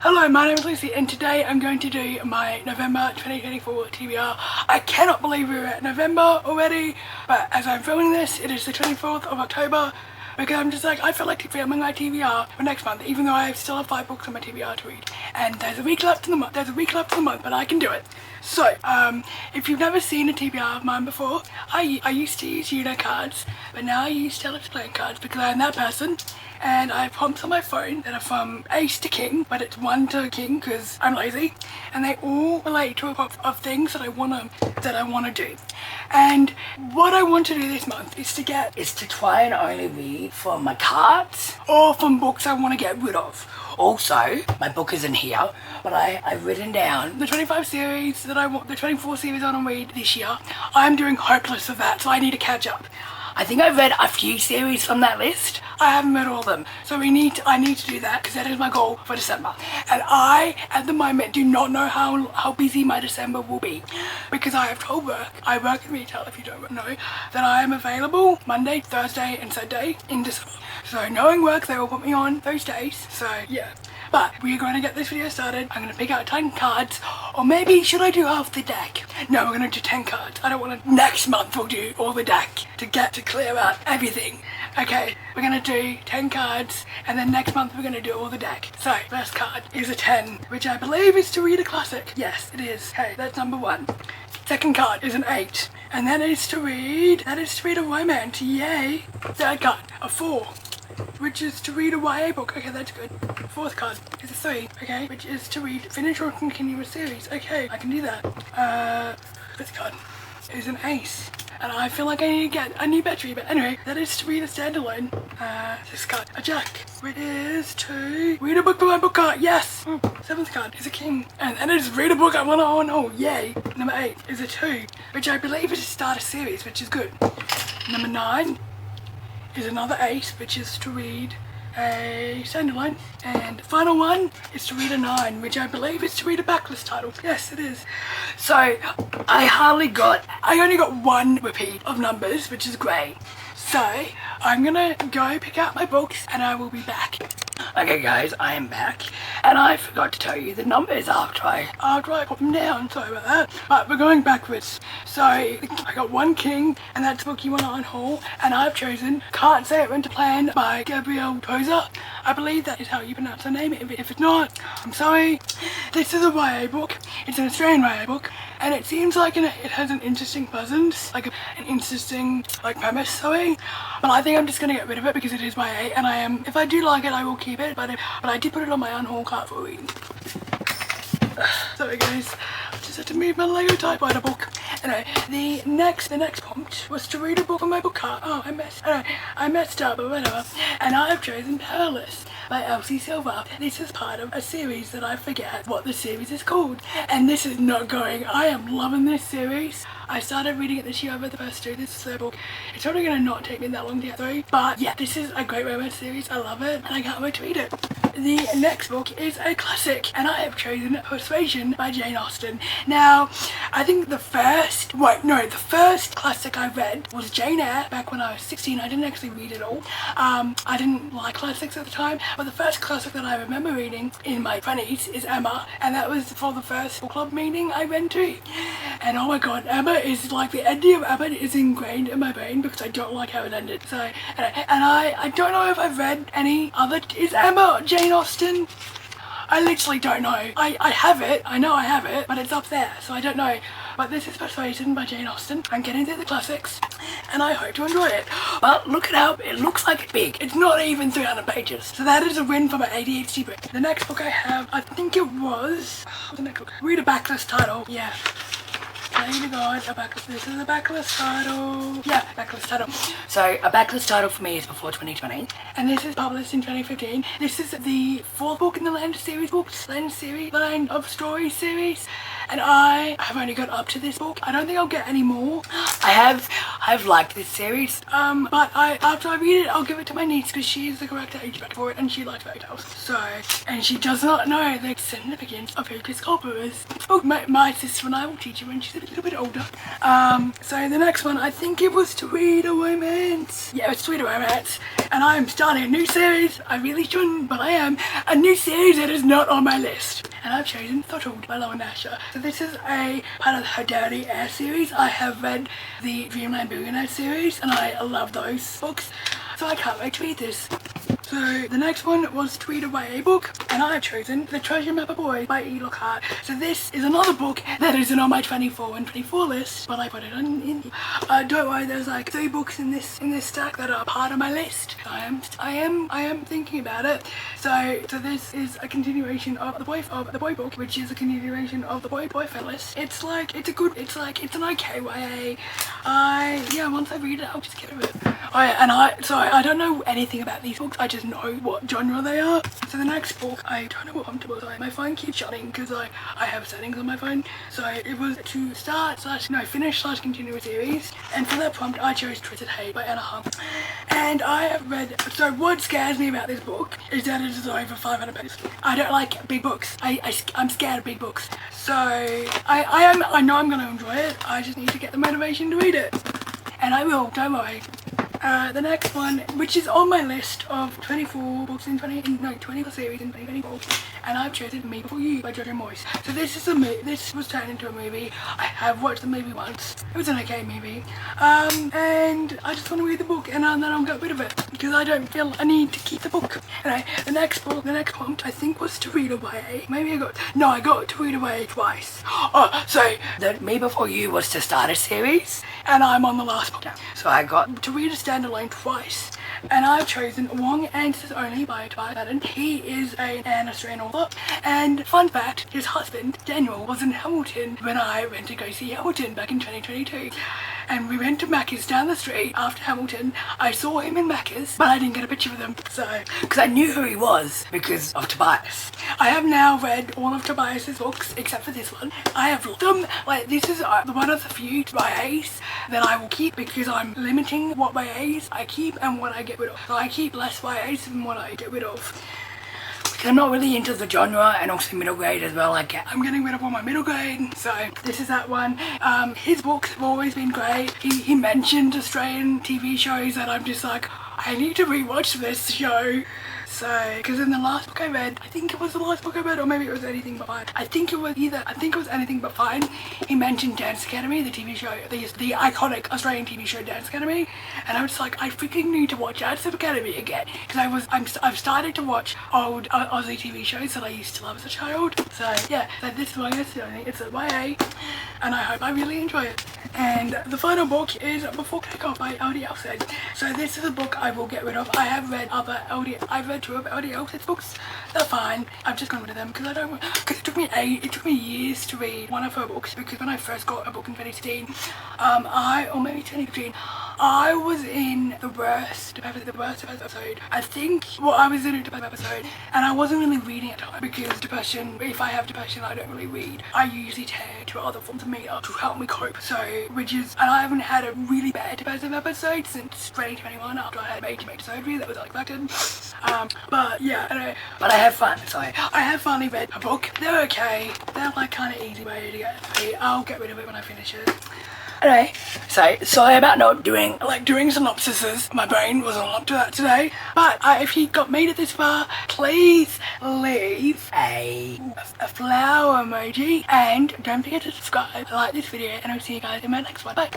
Hello, my name is Lucy and today I'm going to do my November 2024 TBR. I cannot believe we're at November already, but as I'm filming this, it is the 24th of October because I'm just like, I feel like filming my TBR for next month, even though I still have 5 books on my TBR to read. And there's a week left in the month, but I can do it. So, if you've never seen a TBR of mine before, I used to use cards, but now I use Taylor's playing cards because I'm that person. And I have prompts on my phone that are from ace to king, but it's 1 to king because I'm lazy, and they all relate to a prompt of things that I wanna do. And what I want to do this month is to try and only read from my cards or from books I want to get rid of. Also, my book isn't here, but I've written down the 25 series that I want, the 24 series I want to read this year. I'm doing hopeless of that, so I need to catch up. I think I've read a few series from that list. I haven't read all of them, so I need to do that because that is my goal for December. And I, at the moment, do not know how busy my December will be because I have told work, I work in retail if you don't know, that I am available Monday, Thursday and Sunday in December. So knowing work, they will put me on those days, so yeah. But we're going to get this video started. I'm going to pick out 10 cards, or maybe should I do half the deck? No, we're going to do 10 cards. I don't want to, next month we'll do all the deck to clear out everything. Okay, we're going to do 10 cards, and then next month we're going to do all the deck. So, first card is a 10, which I believe is to read a classic. Yes, it is. Hey, that's number 1. Second card is an 8, and that is to read a romance. Yay. Third card, a 4. Which is to read a YA book. Okay, that's good. Fourth card is a 3, okay, which is to finish or continue a series. Okay, I can do that. Fifth card is an ace, and I feel like I need to get a new battery, but anyway, that is to read a standalone. Sixth card, a jack, which is to read a book by my book cart. Yes! Seventh card is a king, and that is read a book I want to own. Oh, yay! Number 8 is a 2, which I believe is to start a series, which is good. Number 9 is another ace, which is to read a standalone, and the final one is to read a 9, which I believe is to read a backlist title. Yes, it is. So I only got 1 repeat of numbers, which is great. So I'm gonna go pick out my books and I will be back. Okay guys, I am back, and I forgot to tell you the numbers after I put them down, sorry about that. But we're going backwards. So I got 1 king, and that's book you want on haul, and I've chosen Can't Say It Went to Plan by Gabrielle Tozer. I believe that is how you pronounce her name. If it's not, I'm sorry. This is a YA book. It's an Australian YA book, and it seems like it has an interesting presence, like an interesting premise, sorry. But I think I'm just gonna get rid of it because it is YA, and if I do like it, I will keep it. But I did put it on my unhaul cart for reading. Sorry guys, I just had to move my Lego typewriter book. Anyway, the next prompt was to read a book on my book cart. Oh, I messed up, but whatever. And I have chosen Perilous by Elsie Silver. This is part of a series that I forget what the series is called. And this is not going. I am loving this series. I started reading it this year over the first 2. This is the 3rd book. It's probably going to not take me that long to get through. But yeah, this is a great romance series. I love it, and I can't wait to read it. The next book is a classic, and I have chosen Persuasion by Jane Austen. Now, I think the first classic I read was Jane Eyre back when I was 16. I didn't actually read it all. I didn't like classics at the time, but the first classic that I remember reading in my 20s is Emma, and that was for the first book club meeting I went to. And oh my god, Emma is like, the ending of Emma is ingrained in my brain because I don't like how it ended. So, and I don't know if I've read any other. Is Emma Jane Austen? I literally don't know. I have it, I know I have it, but it's up there, so I don't know. But this is Persuasion by Jane Austen. I'm getting through the classics, and I hope to enjoy it. But look it up, it looks like it's big. It's not even 300 pages. So that is a win for my ADHD book. The next book I have, I think it was, what's the next book? Read a backlist title, yeah. Pray to God, this is a backlist title. Yeah, backlist title. So a backlist title for me is before 2020, and this is published in 2015. This is the 4th book in the Land of Stories series, and I have only got up to this book. I don't think I'll get any more. I I've liked this series. But after I read it, I'll give it to my niece because she is the correct age bracket for it and she likes fairy tales. So, and she does not know the significance of Hocus Pocus. Oh, my sister and I will teach you when she's a little bit older. So the next one, I think it was To Read a Romance. Yeah, it's To Read a Romance. And I'm starting a new series. I really shouldn't, but I am. A new series that is not on my list. And I've chosen Throttled by Lauren Asher. So this is a part of her Dirty Air series. I have read the Dreamland Billionaire series and I love those books. So I can't wait to read this. So the next one was To Read a YA book, and I have chosen The Treasure Mapper Boy by E. Lockhart. So this is another book that isn't on my 24 and 24 list, but I put it in. Don't worry, there's like 3 books in this stack that are part of my list. I am thinking about it. So this is a continuation of the boy book, which is a continuation of the boyfriend list. It's an okay YA. Yeah, once I read it, I'll just get rid of it. I don't know anything about these books. I just know what genre they are. So the next book, I don't know what prompt it was. My phone keeps shutting because I have settings on my phone. So it was to finish / continue a series. And for that prompt, I chose Twisted Hate by Anna Hung. And I have read. So what scares me about this book is that it is over 500 pages. I don't like big books. I'm scared of big books. So I know I'm going to enjoy it. I just need to get the motivation to read it. And I will, don't worry. The next one, which is on my list of 24 books in 24 series in 2024, and I've chosen Me Before You by Jojo Moyes. So this was turned into a movie. I have watched the movie once. It was an okay movie. And I just want to read the book and then I'll get rid of it because I don't feel I need to keep the book. Anyway, the next prompt I think was To Read a YA. I got To Read a YA twice. Oh, so The Me Before You was to start a series, and I'm on the last book now. so I got To read a standalone twice, and I've chosen Wrong Answers Only by Tobias Madden. He is an Australian author, and fun fact, his husband Daniel was in Hamilton when I went to go see Hamilton back in 2022, and we went to Macca's down the street after Hamilton. I saw him in Macca's, but I didn't get a picture with him, so because I knew who he was because of Tobias. I have now read all of Tobias's books except for this one. I have loved them. Like, this is one of the few YAs that I will keep because I'm limiting what YAs I keep and what I get rid of. So I keep less YAs than what I get rid of. Because I'm not really into the genre, and also middle grade as well. I'm getting rid of all my middle grade, so this is that one. His books have always been great. He mentioned Australian TV shows and I'm just like, I need to rewatch this show. So, because in the last book I read, I think it was the last book I read, or maybe it was Anything But Fine. I think it was Anything But Fine. He mentioned Dance Academy, the TV show, the iconic Australian TV show Dance Academy, and I was like, I freaking need to watch Dance Academy again, because I've started to watch old Aussie TV shows that I used to love as a child. So yeah, so this one is it's a YA, and I hope I really enjoy it. And the final book is Before Takeoff by LD Elsted. So this is a book I will get rid of. I've read 2 of LD Elsted's books. They're fine. I've just gone rid of them because it took me years to read one of her books, because when I first got a book in 2016, or maybe 2015, I was in the worst episode. I think, I was in a depressive episode, and I wasn't really reading at the time because depression, if I have depression, I don't really read. I usually turn to other forms of media to help me cope. So, and I haven't had a really bad depressive episode since 2021 after I had major surgery that was unexpected. But yeah, anyway. But I have fun, so I have finally read a book. They're okay. They're like kind of easy way to get through. I'll get rid of it when I finish it. anyway, so sorry about not doing doing synopsises. My brain wasn't up to that today. But if you made it this far, please leave a flower emoji, and don't forget to subscribe, like this video, and I'll see you guys in my next one. Bye.